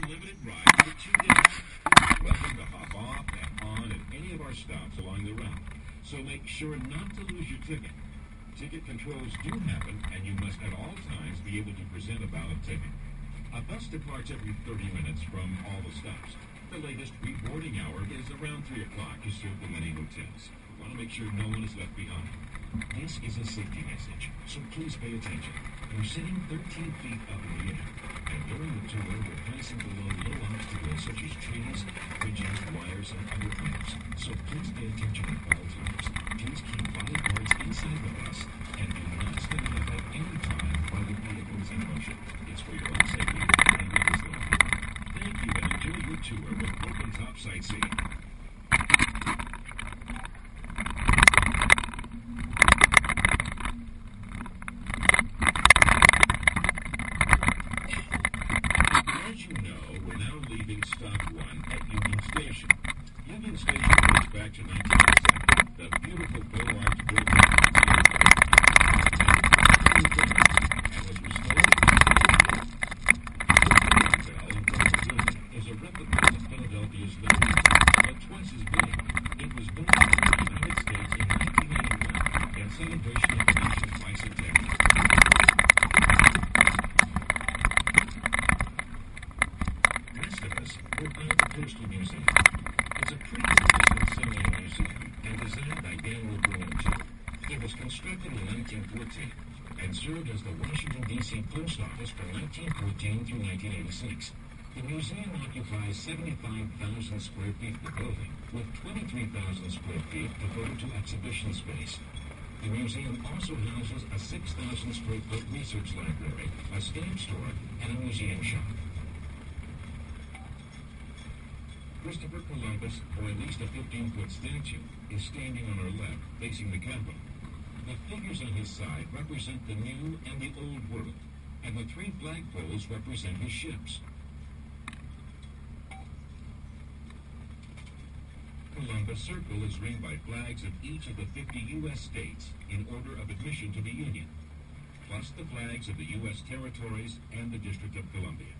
unlimited ride for 2 days. You're welcome to hop off and on at any of our stops along the route. So make sure not to lose your ticket. Ticket controls do happen, and you must at all times be able to present a valid ticket. A bus departs every 30 minutes from all the stops. The latest reboarding hour is around 3 o'clock to serve the many hotels. We want to make sure no one is left behind. This is a safety message, so please pay attention. You're sitting 13 feet up in the air, and during the tour, we're passing below low obstacles such as trees, bridges, wires, and other items. So please pay attention at all times. Please keep bodyguards inside the bus, and do not stand up at any time while the vehicle is in motion. It's for your own safety and others life. Thank you, and enjoy your tour with Open Top Sightseeing. Stop 1 at Union Station. Union Station goes back to 1907. The beautiful full-arch building and was restored. The hotel is a replica of Philadelphia's Liberty, but twice as big. It was built in the United States in 1981 in celebration of the nation's bicentennial. We're at the Coastal Museum. It's a pretty Smithsonian museum and designed by Daniel Bruin II. It was constructed in 1914 and served as the Washington, D.C. post office from 1914 through 1986. The museum occupies 75,000 square feet of the building, with 23,000 square feet devoted to exhibition space. The museum also houses a 6,000 square foot research library, a stamp store, and a museum shop. Christopher Columbus, or at least a 15-foot statue, is standing on our left, facing the Capitol. The figures on his side represent the New and the Old World, and the 3 flagpoles represent his ships. Columbus Circle is ringed by flags of each of the 50 U.S. states in order of admission to the Union, plus the flags of the U.S. territories and the District of Columbia.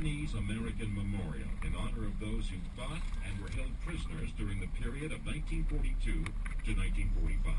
Japanese-American Memorial in honor of those who fought and were held prisoners during the period of 1942 to 1945.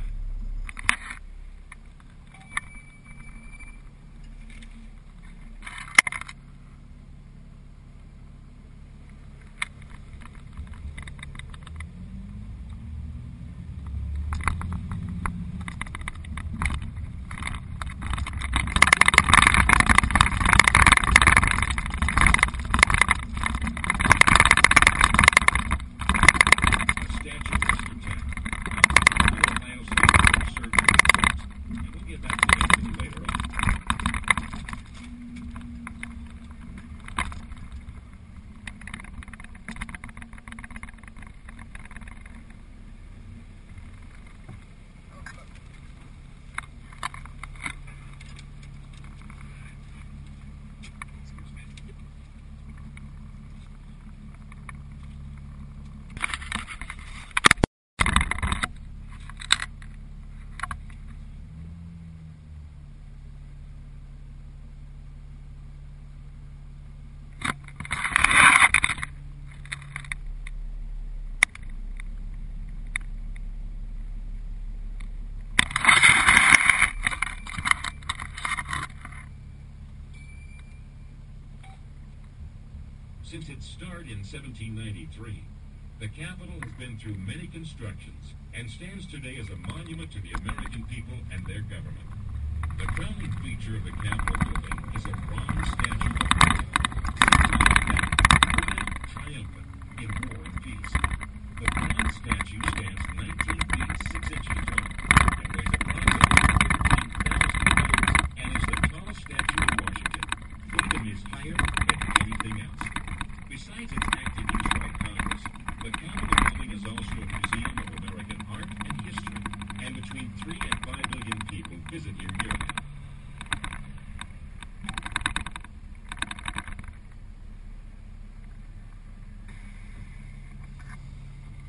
Since its start in 1793, the Capitol has been through many constructions and stands today as a monument to the American people and their government. The crowning feature of the Capitol building is a bronze statue of freedom, triumphant in war and peace. The bronze statue stands 19 feet 6 inches tall and weighs approximately 13,000 pounds and is the tallest statue of Washington. Freedom is higher than anything else. Besides its active use by Congress, the Capitol building is also a museum of American art and history, and between 3 and 5 million people visit here yearly.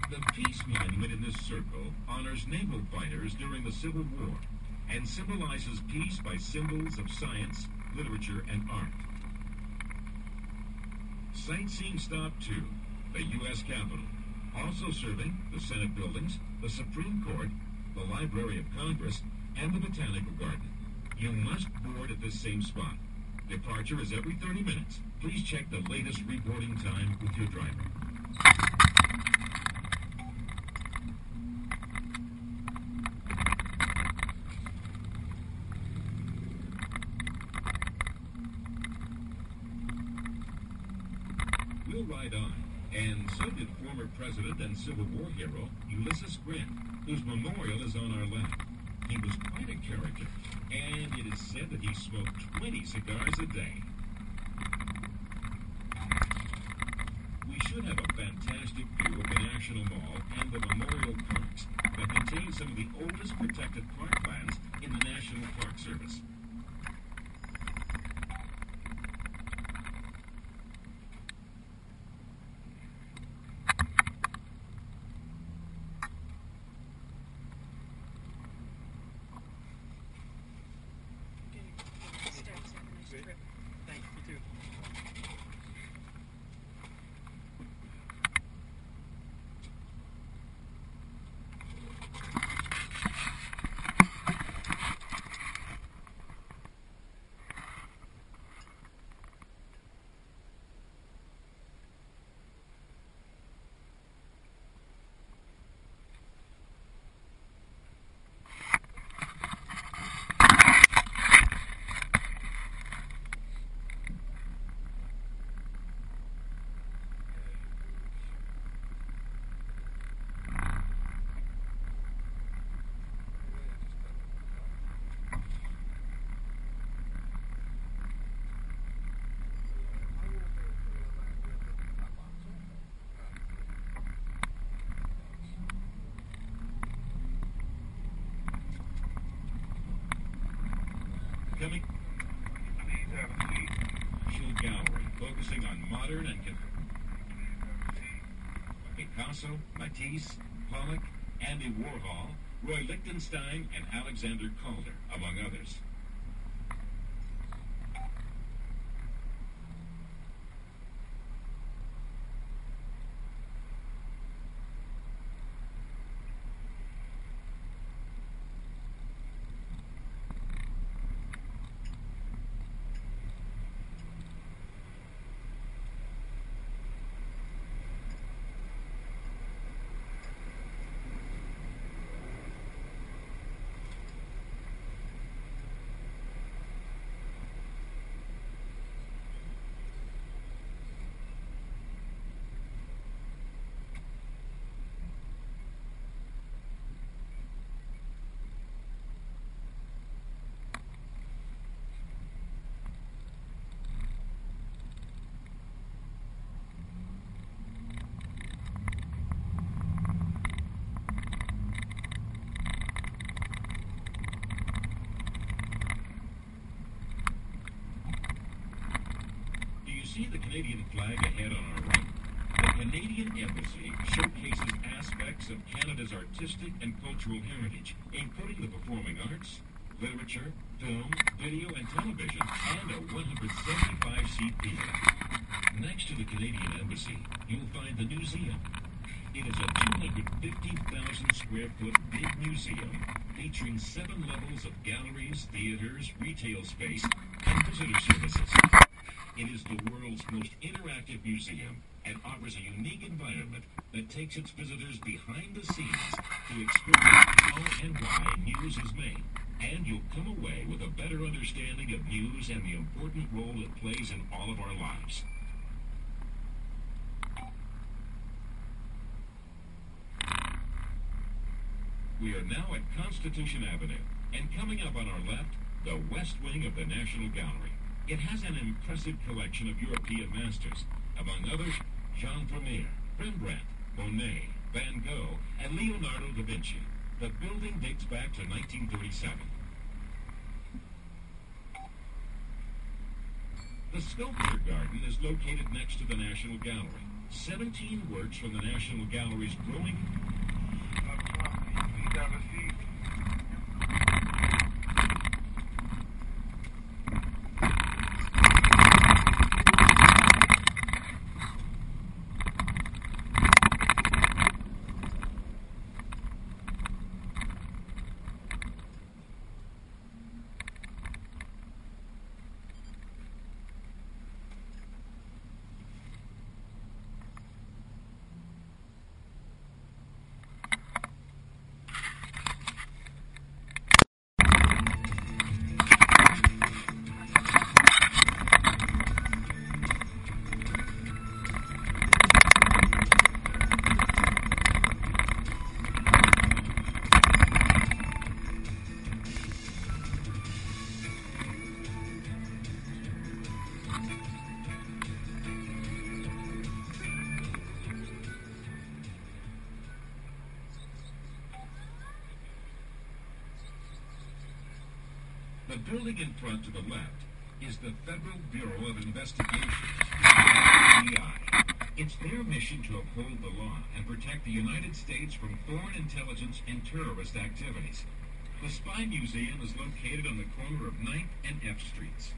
The Peace Monument in this circle honors naval fighters during the Civil War and symbolizes peace by symbols of science, literature, and art. Sightseeing stop 2, the U.S. Capitol, also serving the Senate buildings, the Supreme Court, the Library of Congress, and the Botanical Garden. You must board at this same spot. Departure is every 30 minutes. Please check the latest reboarding time with your driver. We'll ride on, and so did former President and Civil War hero Ulysses Grant, whose memorial is on our left. He was quite a character, and it is said that he smoked 20 cigars a day. We should have a fantastic view of the National Mall and the Memorial Parks that contain some of the oldest protected parklands in the National Park Service. Thanks, you too. Coming. Show gallery focusing on modern and Picasso, Matisse, Pollock, Andy Warhol, Roy Lichtenstein, and Alexander Calder, among others. Canadian flag ahead on our right. The Canadian Embassy showcases aspects of Canada's artistic and cultural heritage, including the performing arts, literature, film, video, and television, and a 175-seat theater. Next to the Canadian Embassy, you'll find the museum. It is a 250,000 square foot big museum featuring 7 levels of galleries, theaters, retail space, and visitor services. It is the world's most interactive museum and offers a unique environment that takes its visitors behind the scenes to experience how and why news is made. And you'll come away with a better understanding of news and the important role it plays in all of our lives. We are now at Constitution Avenue, and coming up on our left, the west wing of the National Gallery. It has an impressive collection of European masters, among others, Jean Vermeer, Rembrandt, Monet, Van Gogh, and Leonardo da Vinci. The building dates back to 1937. The Sculpture Garden is located next to the National Gallery. 17 works from the National Gallery's growing... The building in front to the left is the Federal Bureau of Investigation, FBI. It's their mission to uphold the law and protect the United States from foreign intelligence and terrorist activities. The Spy Museum is located on the corner of 9th and F Streets.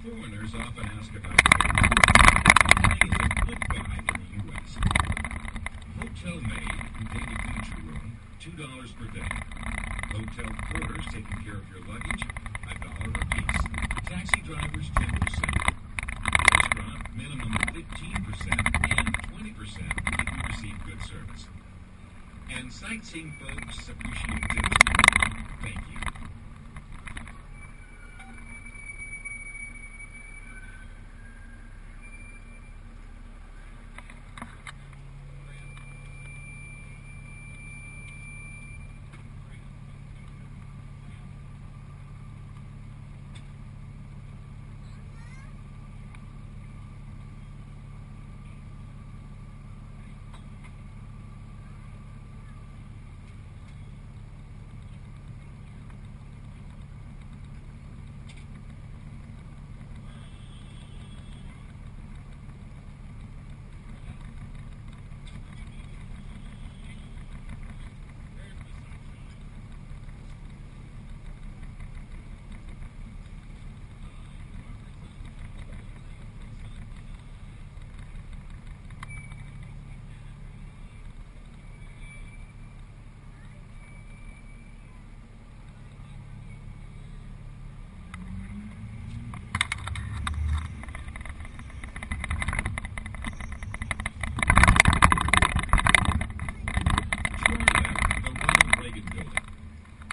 Foreigners often ask about May is a good vibe in the U.S. Hotel May, containing a feature room, $2 per day. Hotel porters taking care of your luggage, $1 a piece. Taxi drivers, 10%. Restaurant, minimum of 15% and 20% if you receive good service. And sightseeing folks appreciate tips. Thank you.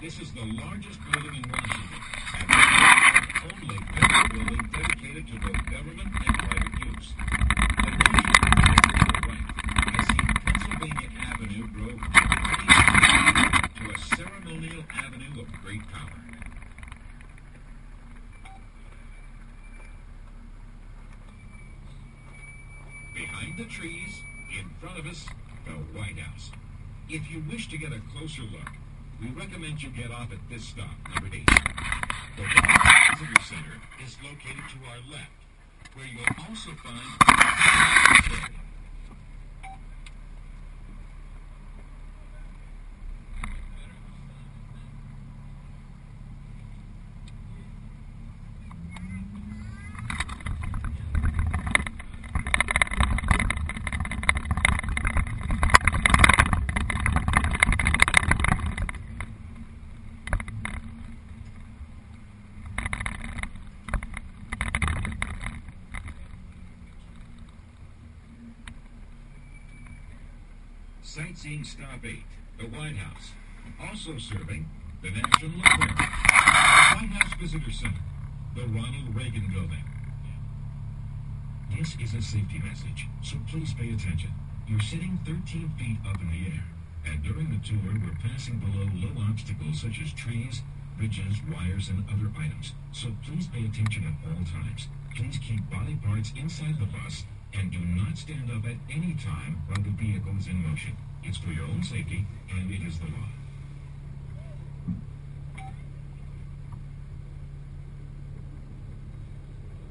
This is the largest building in Washington, and the only federal building dedicated to both government and private use. The motion is to the right. I see Pennsylvania Avenue grow to a ceremonial avenue of great power. Behind the trees, in front of us, the White House. If you wish to get a closer look, we recommend you get off at this stop, number 8. The White House Visitor Center is located to our left, where you'll also find Sightseeing Stop 8, the White House. Also serving the National Aquarium, the White House Visitor Center, the Ronald Reagan Building. This is a safety message, so please pay attention. You're sitting 13 feet up in the air, and during the tour, we're passing below low obstacles such as trees, bridges, wires, and other items. So please pay attention at all times. Please keep body parts inside the bus, and do not stand up at any time while the vehicle is in motion. It's for your own safety, and it is the law.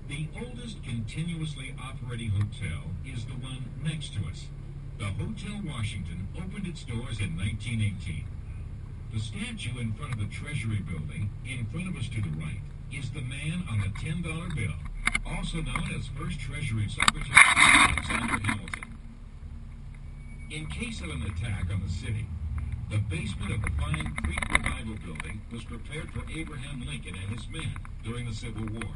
The oldest continuously operating hotel is the one next to us. The Hotel Washington opened its doors in 1918. The statue in front of the Treasury Building, in front of us to the right, is the man on the $10 bill, also known as First Treasury Secretary Alexander Hamilton. In case of an attack on the city, the basement of the Pine Creek Revival Building was prepared for Abraham Lincoln and his men during the Civil War.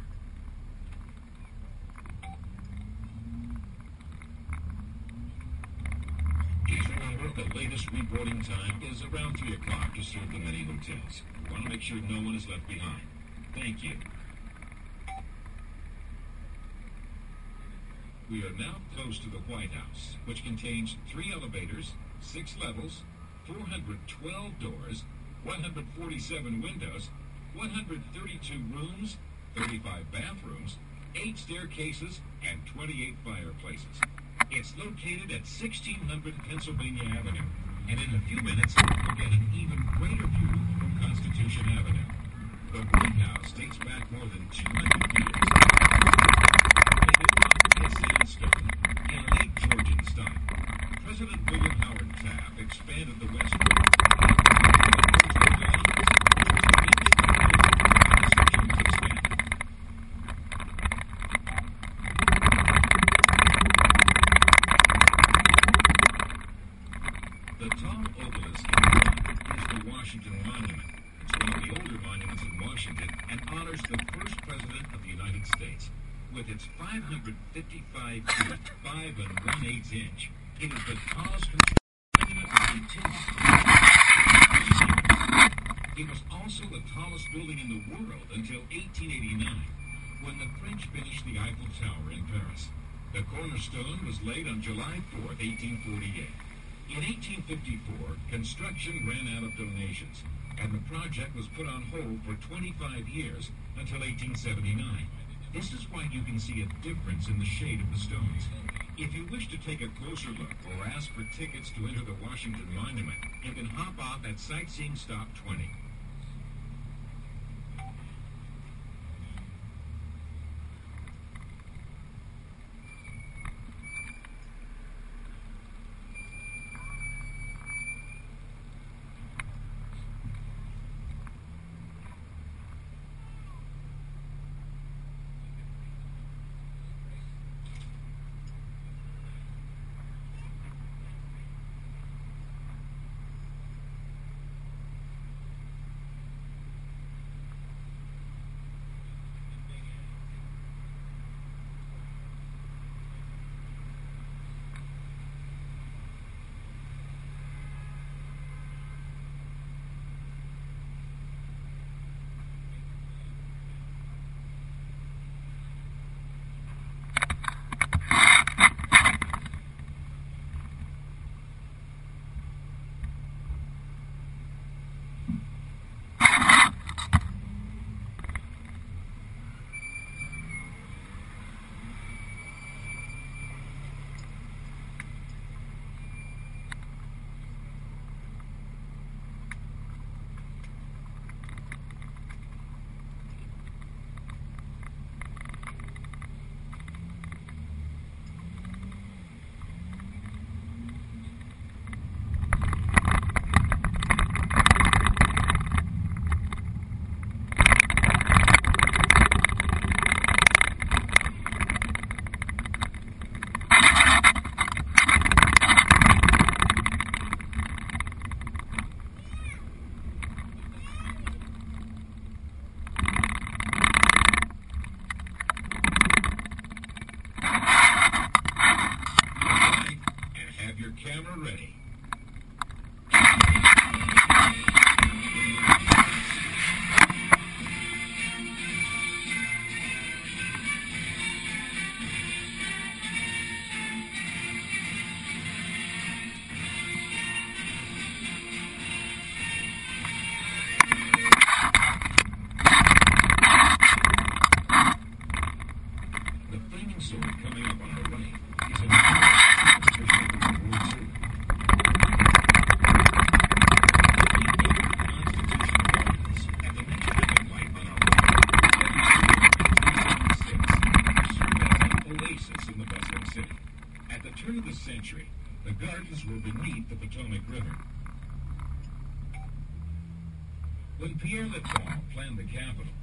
Please remember, the latest reporting time is around 3 o'clock to serve the many hotels. We want to make sure no one is left behind. Thank you. We are now close to the White House, which contains 3 elevators, 6 levels, 412 doors, 147 windows, 132 rooms, 35 bathrooms, 8 staircases, and 28 fireplaces. It's located at 1600 Pennsylvania Avenue, and in a few minutes, we'll get an even greater view from Constitution Avenue. The White House dates back more than 200 years. Sandstone in late Georgian style. President William Howard Taft expanded the West The tall obelisk is the Washington Monument. It's one of the older monuments in Washington and honors the first president of the United States. With its 555 feet, 5 1/8 inch, it is the tallest monument. It was also the tallest building in the world until 1889, when the French finished the Eiffel Tower in Paris. The cornerstone was laid on July 4, 1848. In 1854, construction ran out of donations, and the project was put on hold for 25 years until 1879. This is why you can see a difference in the shade of the stones. If you wish to take a closer look or ask for tickets to enter the Washington Monument, you can hop off at Sightseeing Stop 20. Camera ready. The flaming sword coming up on our right is a Constitution War II. At the next traffic light on our right, 376 served as an oasis in the bustling city. At the turn of the century, the gardens were beneath the Potomac River. When Pierre Lepau planned the Capitol,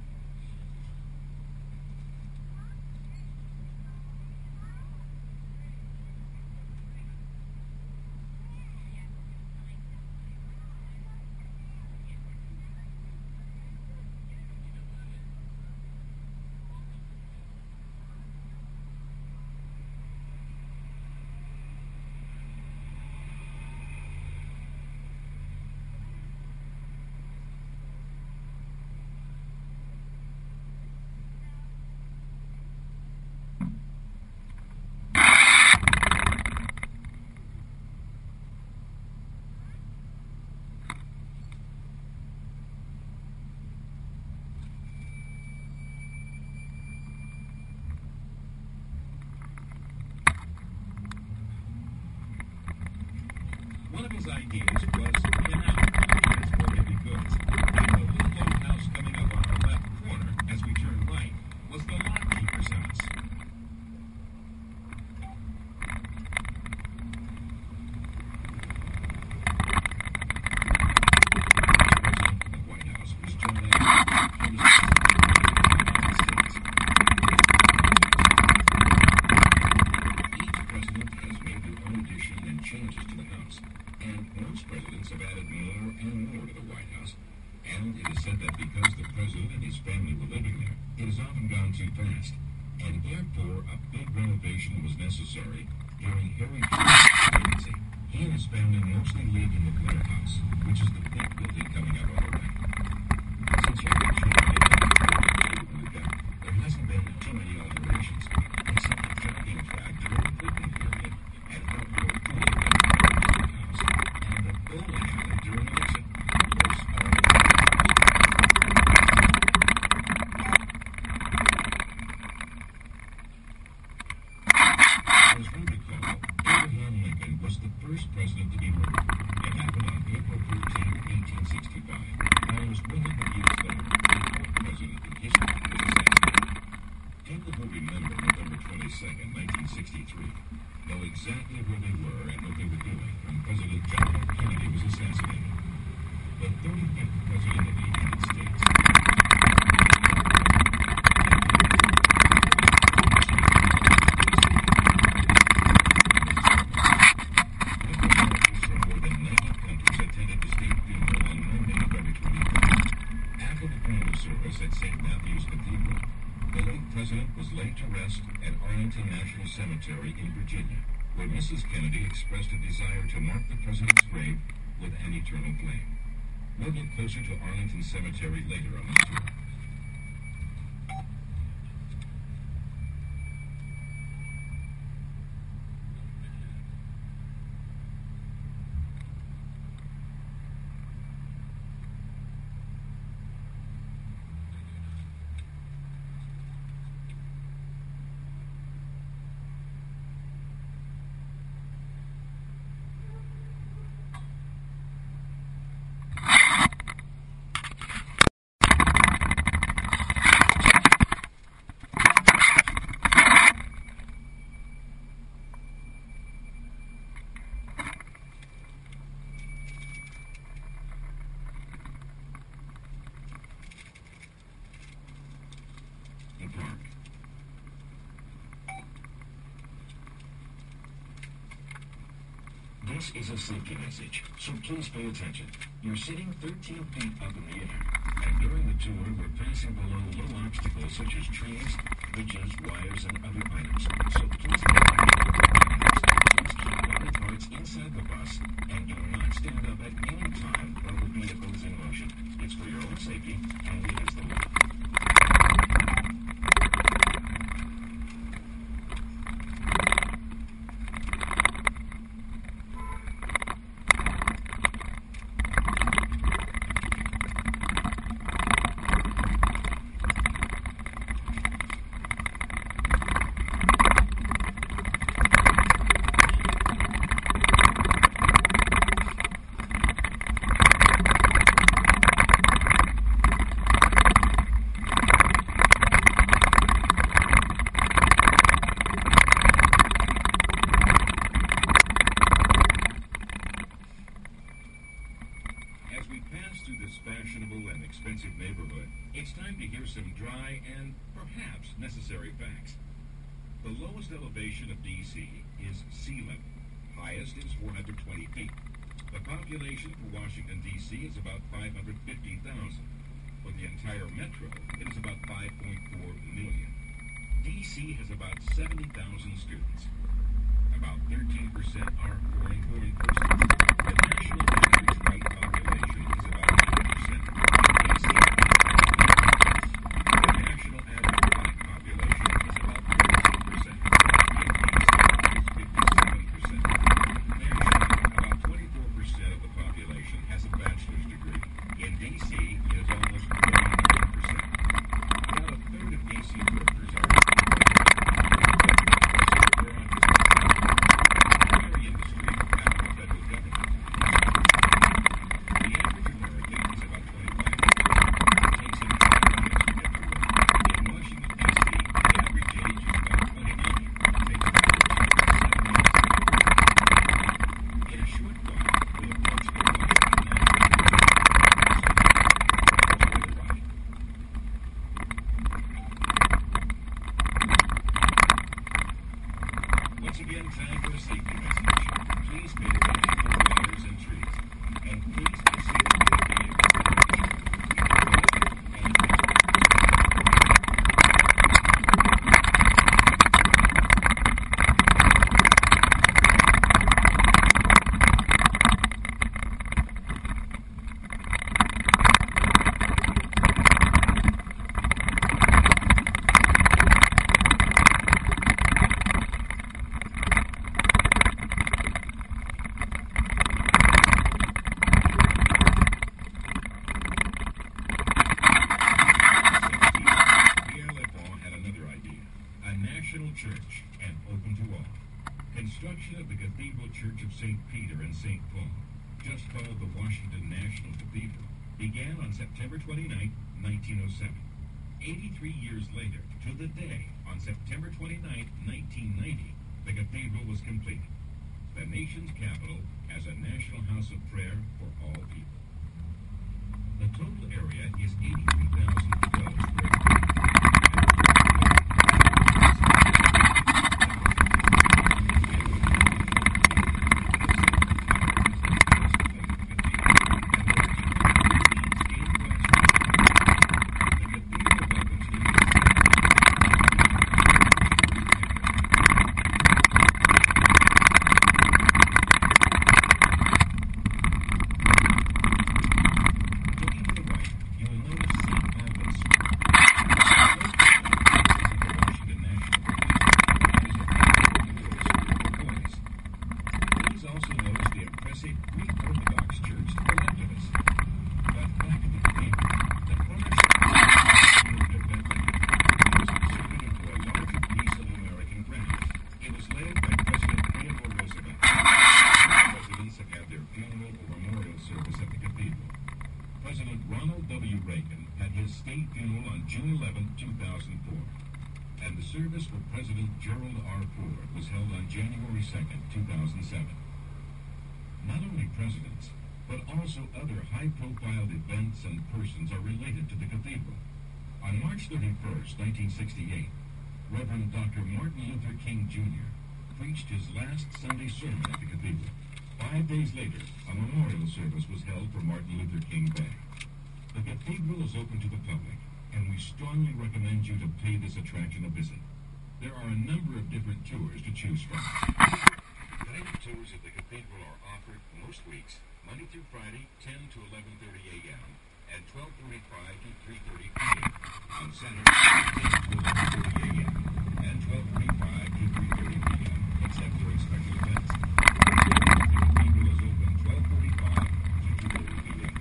one of his ideas was canal for heavy goods. And the little old house coming up on our left corner as we turn right was the lockkeeper's house. The White House was John F. Kennedy. Each president has made their own addition and changes to the house. And most presidents have added more and more to the White House. And it is said that because the president and his family were living there, it has often gone too fast. And therefore, a big renovation was necessary during Harry Truman's presidency. He and his family mostly lived in the Blair House, which is the big building coming up on the right. Since Harry Truman moved out, there hasn't been too many alterations, except the jogging track during the Clinton period and outdoor pooling and the bowling alley during Nixon. As we recall, Abraham Lincoln was the first president to be murdered. It happened on April 13, 1865. Almost 100 years later, the fourth president in history was assassinated. People who remember November 22, 1963, know exactly where they were and what they were doing when President John F. Kennedy was assassinated. The 35th President of the United States. Representatives from more than 90 countries attended the state funeral on Monday, November 21st. After the funeral service at St. Matthew's Cathedral, the late president was laid to rest at Arlington National Cemetery in Virginia, where Mrs. Kennedy expressed a desire to mark the president's grave with an eternal flame. We'll look closer to Arlington Cemetery later on this tour. This is a safety message, so please pay attention. You're sitting 13 feet up in the air, and during the tour, we're passing below low obstacles such as trees, bridges, wires, and other items. So please keep monitoring sits inside the bus and do not stand up at any time while the vehicle is in motion. It's for your own safety, and it is the law. Expensive neighborhood, it's time to hear some dry and perhaps necessary facts. The lowest elevation of D.C. is sea level. Highest is 420 feet. The population for Washington, D.C. is about 550,000. For the entire metro, it is about 5.4 million. D.C. has about 70,000 students. About 13% are foreign persons. The national average white population is about 8%. Once again, time for a safety message. Please pay attention to wires and trees. And please consider your church and open to all. Construction of the Cathedral Church of St. Peter and St. Paul, just called the Washington National Cathedral, began on September 29, 1907. 83 years later, to the day, on September 29, 1990, the cathedral was completed. The nation's capital as a national house of prayer for all people. The total area is 83,012 square feet. State funeral on June 11, 2004, and the service for President Gerald R. Ford was held on January 2, 2007. Not only presidents, but also other high-profile events and persons are related to the cathedral. On March 31, 1968, Reverend Dr. Martin Luther King Jr. preached his last Sunday sermon at the cathedral. 5 days later, a memorial service was held for Martin Luther King Day. The cathedral is open to the public, and we strongly recommend you to pay this attraction a visit. There are a number of different tours to choose from. Guided tours of the cathedral are offered most weeks, Monday through Friday, 10 to 11:30 a.m. and 12:45 to 3:30 p.m. On Saturday, 10 to 11:30 a.m. and 12:45 to 3:30 p.m. except during special events. The cathedral is open 12:45 to 2:30 p.m.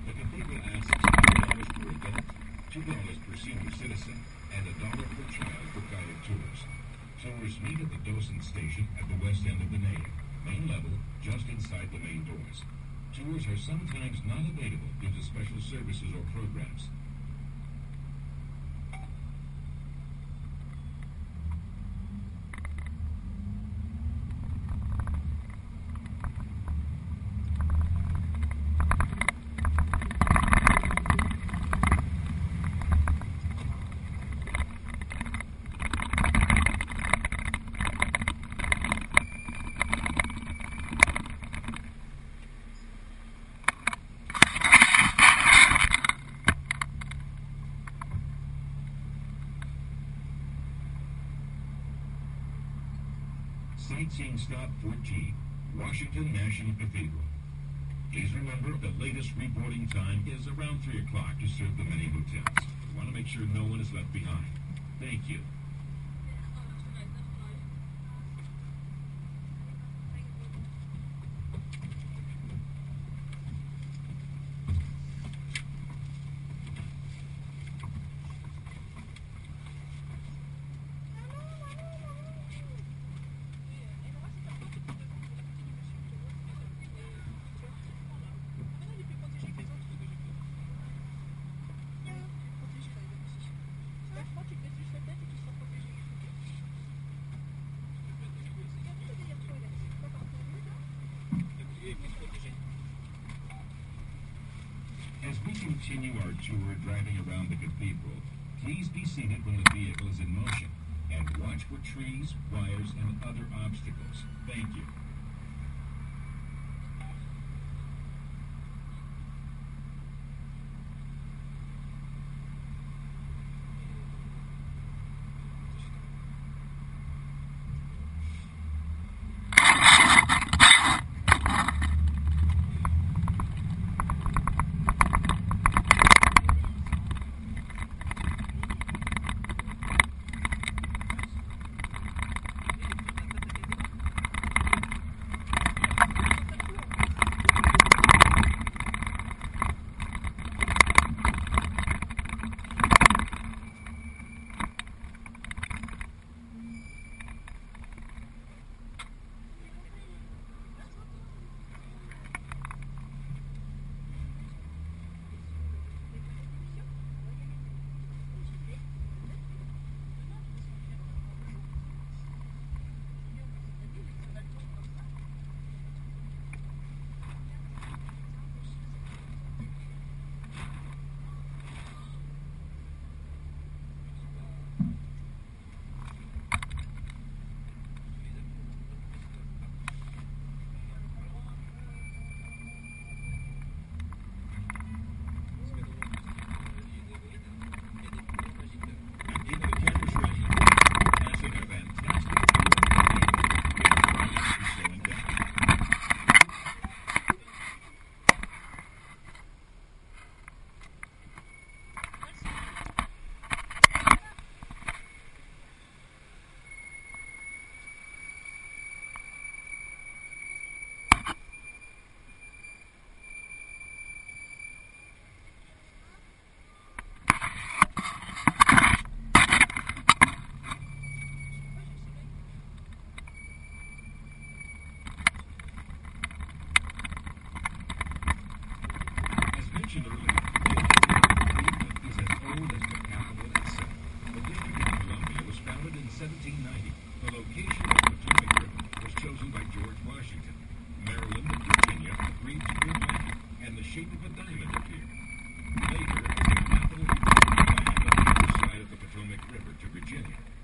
The cathedral asks $2 per adult, $2 per senior citizen, and $1 per child for guided tours. Tours meet at the Dawson Station at the west end of the nave, main level, just inside the main doors. Tours are sometimes not available due to special services or programs. Sightseeing stop 14, Washington National Cathedral. Please remember the latest reboarding time is around 3 o'clock to serve the many hotels. We want to make sure no one is left behind. Thank you. As we continue our tour driving around the cathedral, please be seated when the vehicle is in motion and watch for trees, wires, and other obstacles. Thank you.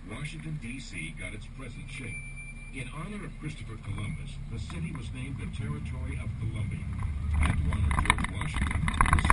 Washington, D.C. got its present shape. In honor of Christopher Columbus, the city was named the Territory of Columbia. And to honor George Washington, the